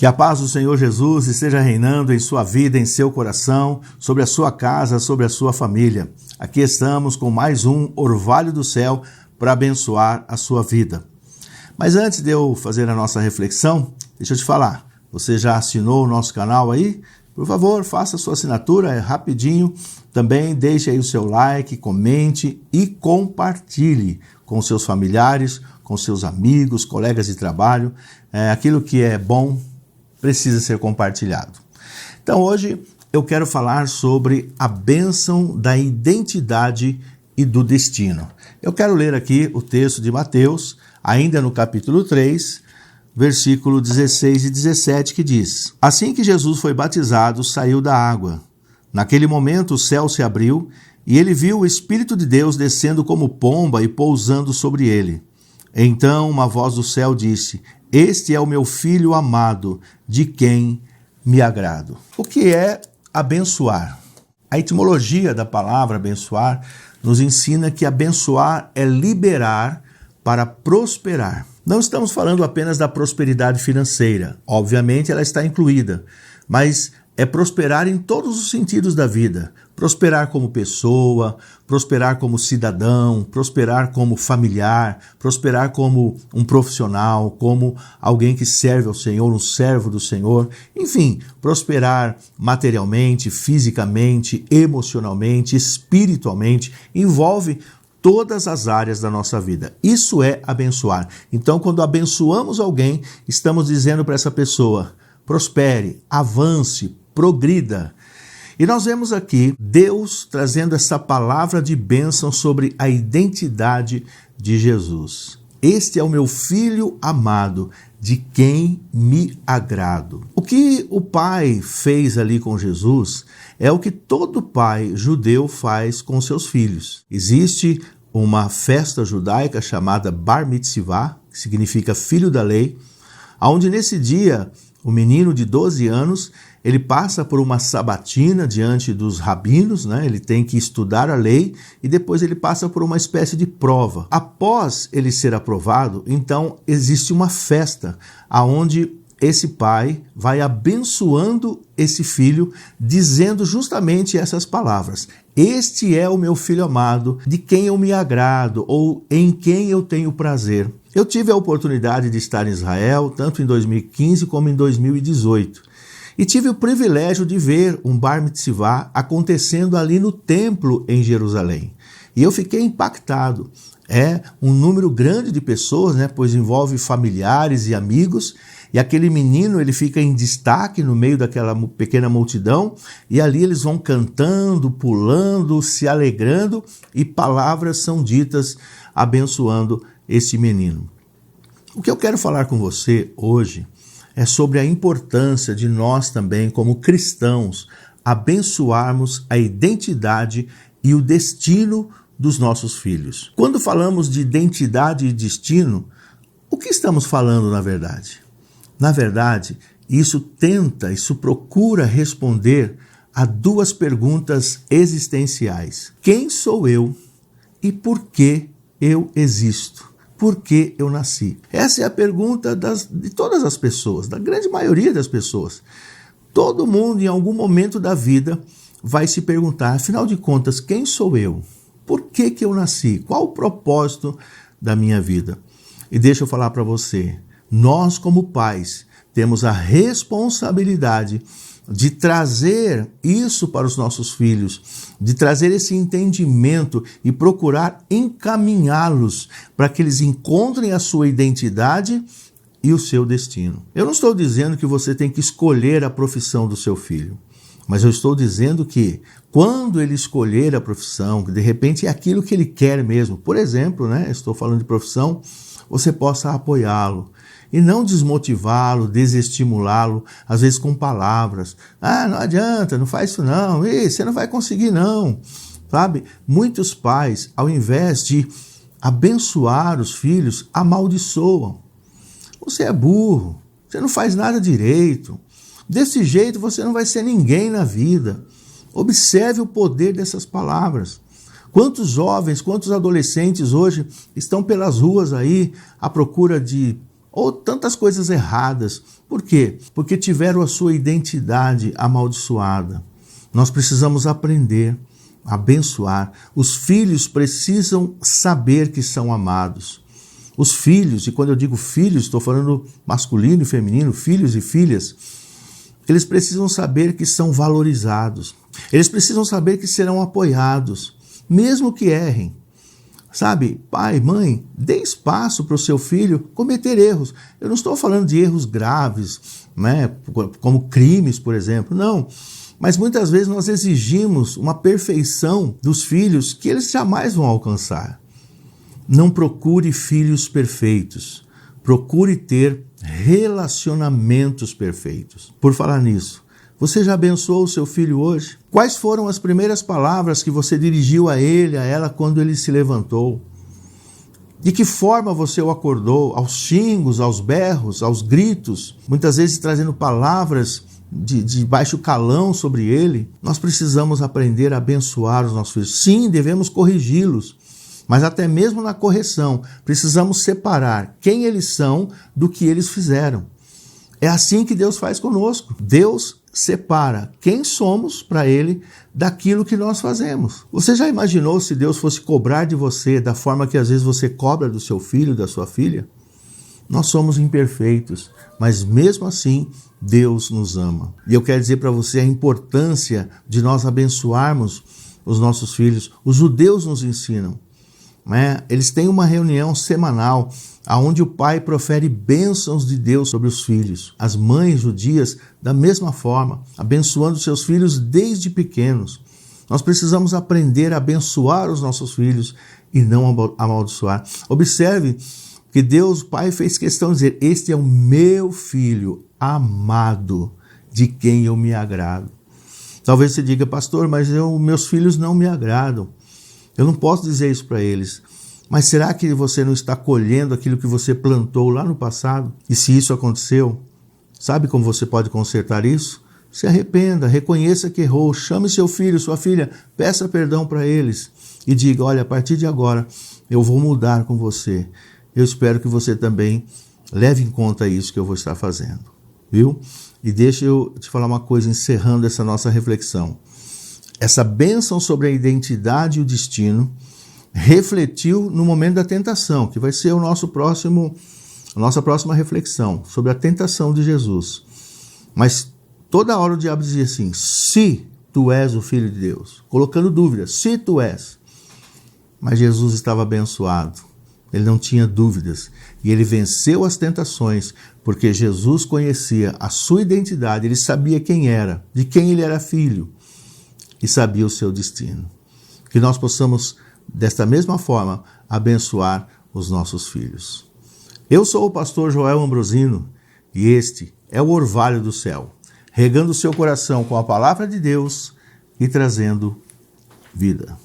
Que a paz do Senhor Jesus esteja reinando em sua vida, em seu coração, sobre a sua casa, sobre a sua família. Aqui estamos com mais um Orvalho do Céu para abençoar a sua vida. Mas antes de eu fazer a nossa reflexão, deixa eu te falar, você já assinou o nosso canal aí? Por favor, faça a sua assinatura, é rapidinho. Também deixe aí o seu like, comente e compartilhe com seus familiares, com seus amigos, colegas de trabalho. Aquilo que é bom precisa ser compartilhado. Então hoje eu quero falar sobre a bênção da identidade e do destino. Eu quero ler aqui o texto de Mateus, ainda no capítulo 3, versículo 16 e 17, que diz: Assim que Jesus foi batizado, saiu da água. Naquele momento o céu se abriu e ele viu o Espírito de Deus descendo como pomba e pousando sobre ele. Então uma voz do céu disse: Este é o meu filho amado, de quem me agrado. O que é abençoar? A etimologia da palavra abençoar nos ensina que abençoar é liberar para prosperar. Não estamos falando apenas da prosperidade financeira. Obviamente ela está incluída, mas é prosperar em todos os sentidos da vida. Prosperar como pessoa, prosperar como cidadão, prosperar como familiar, prosperar como um profissional, como alguém que serve ao Senhor, um servo do Senhor. Enfim, prosperar materialmente, fisicamente, emocionalmente, espiritualmente, envolve todas as áreas da nossa vida. Isso é abençoar. Então, quando abençoamos alguém, estamos dizendo para essa pessoa: prospere, avance, progrida. E nós vemos aqui Deus trazendo essa palavra de bênção sobre a identidade de Jesus. Este é o meu filho amado, de quem me agrado. O que o pai fez ali com Jesus é o que todo pai judeu faz com seus filhos. Existe uma festa judaica chamada Bar Mitzvah, que significa filho da lei, onde nesse dia o menino de 12 anos, ele passa por uma sabatina diante dos rabinos, né? Ele tem que estudar a lei e depois ele passa por uma espécie de prova. Após ele ser aprovado, então existe uma festa onde esse pai vai abençoando esse filho, dizendo justamente essas palavras: Este é o meu filho amado, de quem eu me agrado, ou em quem eu tenho prazer. Eu tive a oportunidade de estar em Israel, tanto em 2015 como em 2018. E tive o privilégio de ver um Bar Mitzvah acontecendo ali no templo em Jerusalém. E eu fiquei impactado. É um número grande de pessoas, né, pois envolve familiares e amigos. E aquele menino, ele fica em destaque no meio daquela pequena multidão. E ali eles vão cantando, pulando, se alegrando. E palavras são ditas abençoando esse menino. O que eu quero falar com você hoje é sobre a importância de nós também, como cristãos, abençoarmos a identidade e o destino dos nossos filhos. Quando falamos de identidade e destino, o que estamos falando na verdade? Na verdade, isso procura responder a duas perguntas existenciais. Quem sou eu e por que eu existo? Por que eu nasci? Essa é a pergunta de todas as pessoas, da grande maioria das pessoas. Todo mundo, em algum momento da vida, vai se perguntar, afinal de contas, quem sou eu? Por que eu nasci? Qual o propósito da minha vida? E deixa eu falar para você, nós como pais temos a responsabilidade de trazer isso para os nossos filhos, de trazer esse entendimento e procurar encaminhá-los para que eles encontrem a sua identidade e o seu destino. Eu não estou dizendo que você tem que escolher a profissão do seu filho, mas eu estou dizendo que quando ele escolher a profissão, que de repente é aquilo que ele quer mesmo, por exemplo, né, estou falando de profissão, você possa apoiá-lo e não desmotivá-lo, desestimulá-lo, às vezes com palavras. Não adianta, não faz isso não, você não vai conseguir não. Sabe? Muitos pais, ao invés de abençoar os filhos, amaldiçoam. Você é burro, você não faz nada direito. Desse jeito você não vai ser ninguém na vida. Observe o poder dessas palavras. Quantos jovens, quantos adolescentes hoje estão pelas ruas aí à procura de ou tantas coisas erradas. Por quê? Porque tiveram a sua identidade amaldiçoada. Nós precisamos aprender a abençoar. Os filhos precisam saber que são amados. Os filhos, e quando eu digo filhos, estou falando masculino e feminino, filhos e filhas, eles precisam saber que são valorizados. Eles precisam saber que serão apoiados, mesmo que errem. Sabe, pai, mãe, dê espaço para o seu filho cometer erros. Eu não estou falando de erros graves, né, como crimes, por exemplo, não. Mas muitas vezes nós exigimos uma perfeição dos filhos que eles jamais vão alcançar. Não procure filhos perfeitos. Procure ter relacionamentos perfeitos. Por falar nisso, você já abençoou o seu filho hoje? Quais foram as primeiras palavras que você dirigiu a ele, a ela, quando ele se levantou? De que forma você o acordou? Aos xingos, aos berros, aos gritos? Muitas vezes trazendo palavras de baixo calão sobre ele. Nós precisamos aprender a abençoar os nossos filhos. Sim, devemos corrigi-los. Mas até mesmo na correção, precisamos separar quem eles são do que eles fizeram. É assim que Deus faz conosco. Deus separa quem somos para Ele daquilo que nós fazemos. Você já imaginou se Deus fosse cobrar de você da forma que às vezes você cobra do seu filho, da sua filha? Nós somos imperfeitos, mas mesmo assim Deus nos ama. E eu quero dizer para você a importância de nós abençoarmos os nossos filhos. Os judeus nos ensinam. Eles têm uma reunião semanal onde o pai profere bênçãos de Deus sobre os filhos. As mães judias, da mesma forma, abençoando seus filhos desde pequenos. Nós precisamos aprender a abençoar os nossos filhos e não amaldiçoar. Observe que Deus, o Pai, fez questão de dizer: este é o meu filho amado, de quem eu me agrado. Talvez você diga: pastor, mas meus filhos não me agradam. Eu não posso dizer isso para eles. Mas será que você não está colhendo aquilo que você plantou lá no passado? E se isso aconteceu, sabe como você pode consertar isso? Se arrependa, reconheça que errou, chame seu filho, sua filha, peça perdão para eles e diga: olha, a partir de agora eu vou mudar com você. Eu espero que você também leve em conta isso que eu vou estar fazendo, viu? E deixa eu te falar uma coisa, encerrando essa nossa reflexão. Essa bênção sobre a identidade e o destino refletiu no momento da tentação, que vai ser a nossa próxima reflexão, sobre a tentação de Jesus. Mas toda hora o diabo dizia assim: se tu és o Filho de Deus, colocando dúvida, se tu és. Mas Jesus estava abençoado, ele não tinha dúvidas, e ele venceu as tentações, porque Jesus conhecia a sua identidade, ele sabia quem era, de quem ele era filho, e sabia o seu destino. Que nós possamos, desta mesma forma, abençoar os nossos filhos. Eu sou o pastor Joel Ambrosino e este é o Orvalho do Céu, regando o seu coração com a palavra de Deus e trazendo vida.